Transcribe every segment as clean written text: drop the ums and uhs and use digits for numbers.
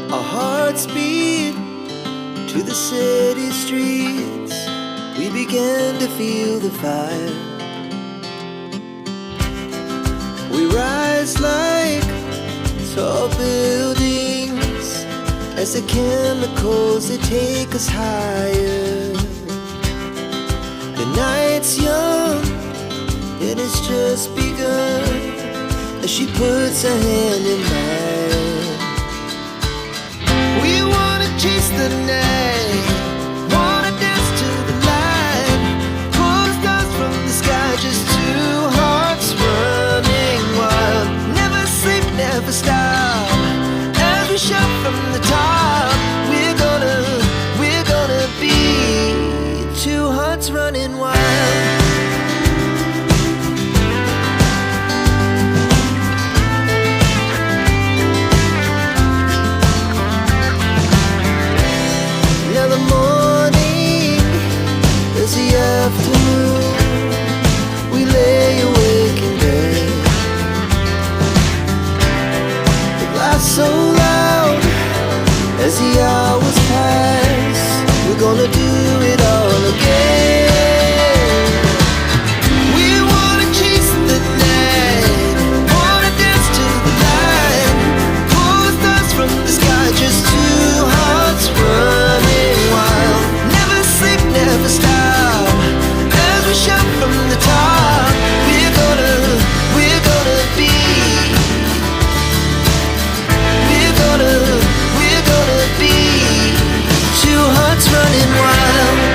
Our hearts beat to the city streets. We began to feel the fire. We rise like tall buildings as the chemicals, they take us higher. The night's young and it's just begun as she puts her hand in mine. We wanna chase the night, wanna dance to the light, pull stars from the sky, just two hearts running wild. Never sleep, never stop, as we shout from the top. We're gonna be two hearts running wild. Afternoon, we lay awake in bed. The glass so loud as the hours pass. We're gonna do it all again. We wanna chase the night, wanna dance to the light, pull stars from the sky, just two hearts running wild. Never sleep, never stop, shout from the top. We're gonna be, we're gonna be two hearts running wild.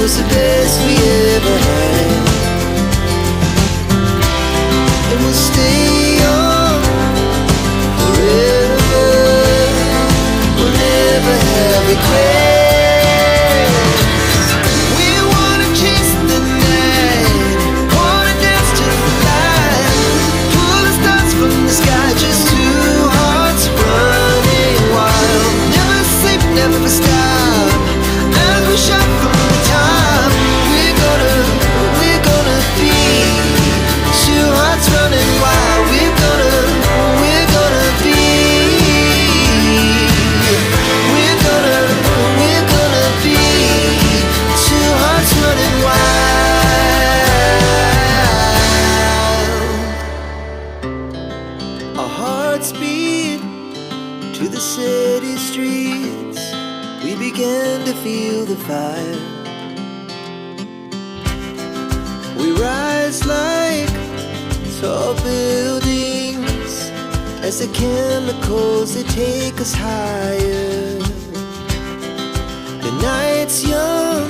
The best we ever had, and we'll stay on forever. We'll never have regrets. We wanna chase the night, wanna dance to the light, pull the stars from the sky, just two hearts running wild. Never sleep, never stop, as we shout from the top. Running wild, we're gonna be, we're gonna be two hearts running wild. Our hearts beat to the city streets. We began to feel the fire. We rise like tall buildings as the chemicals, they take us higher. The night's young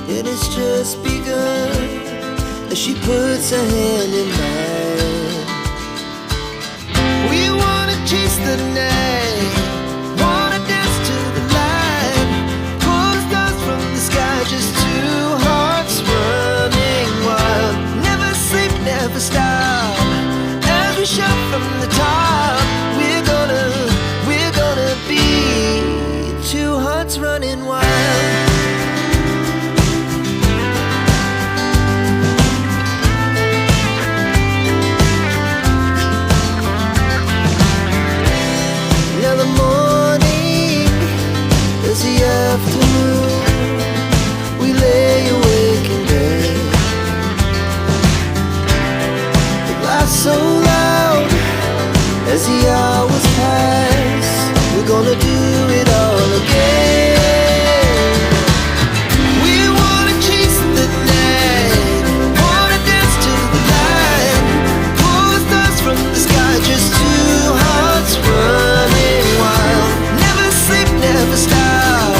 and it's just begun as she puts her hand in mine. We wanna chase the night, wanna dance to the light, pull stars from the sky, just two hearts running wild. Never sleep, never stop, as we shout from the top. We're gonna be two hearts running wild. Now the morning is the afternoon. We lay awake in bed. So loud as the hours pass. We're gonna do it all again. We wanna chase the night, wanna dance to the light, pull stars from the sky, just two hearts running wild. Never sleep, never stop,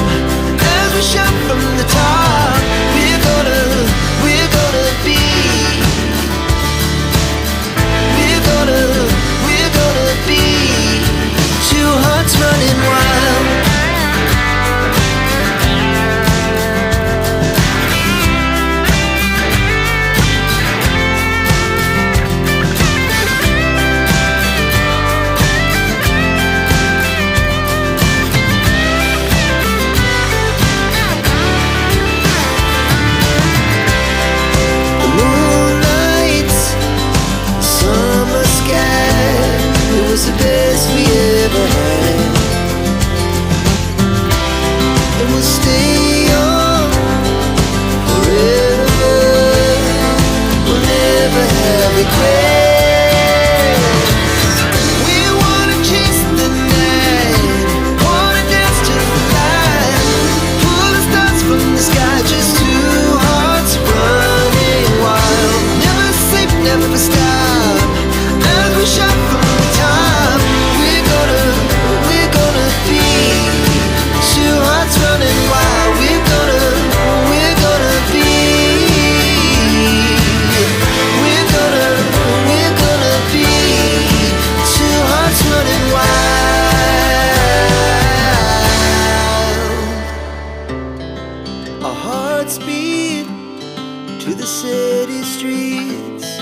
to the city streets,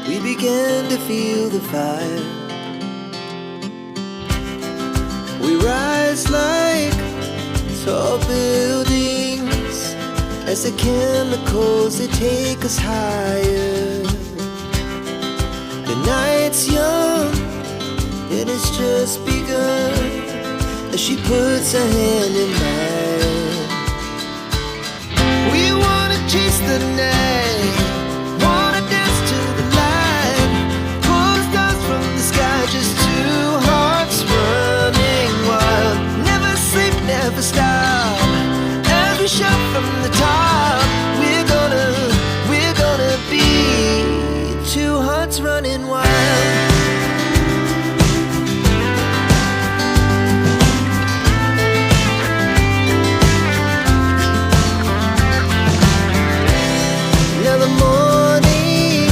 we began to feel the fire. We rise like tall buildings as the chemicals, they take us higher. The night's young, it has just begun, as she puts her hand in mine. We wanna chase the night, wanna dance to the light, pull the stars from the sky, just two hearts running wild. Never sleep, never stop, as we shout from the top. We're gonna be two hearts running wild. Now the morning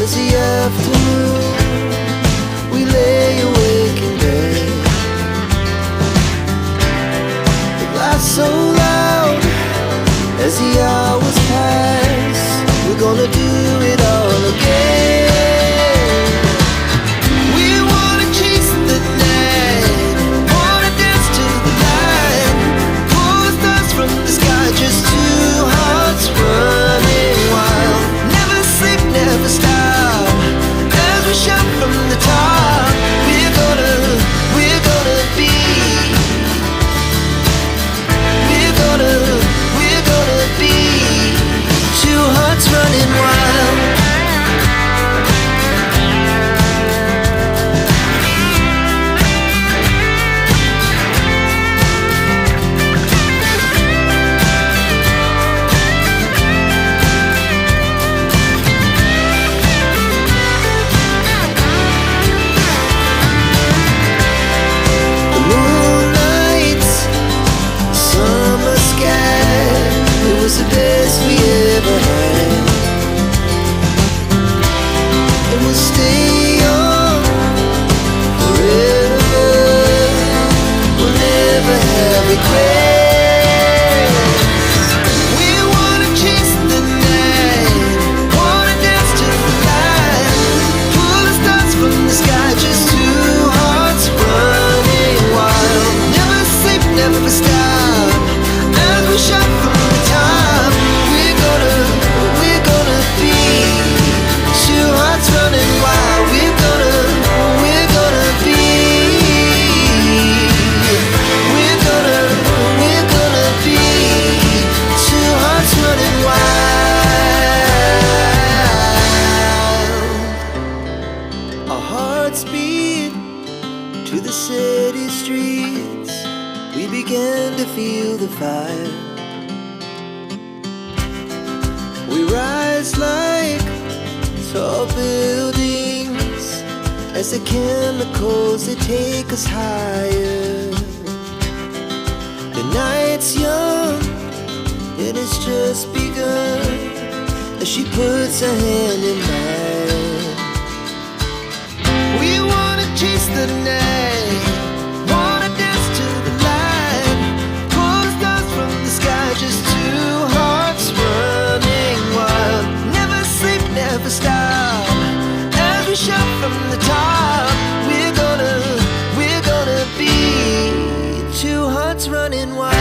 is the afternoon, we lay awake in bed. The glass so loud as the hours pass, we're gonna do it all again. We wanna chase the night, wanna dance to the light, pull the stars from the sky, just two hearts running wild. Never sleep, never stop, as we shout from the top. We're gonna be, we're gonna be two hearts running wild. The moonlight, summer sky, it was the best we ever had. And we'll stay on forever, we'll never have regrets. We wanna chase the night, wanna dance to the light, pull the stars from the sky, just two hearts running wild. Never sleep, never stop, as we shout from the top. We're gonna be two hearts running wild. We're gonna be, we're gonna be two hearts running wild. Our hearts beat to the city streets, we began to feel the fire. We rise like tall buildings as the chemicals, they take us higher. The night's young, it has just begun, as she puts her hand in mine. We wanna chase the night, wanna dance to the light, pull the stars from the sky, just two hearts running wild. Never sleep, never stop, as we shout from the top. We're gonna be two hearts running wild.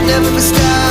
never stop.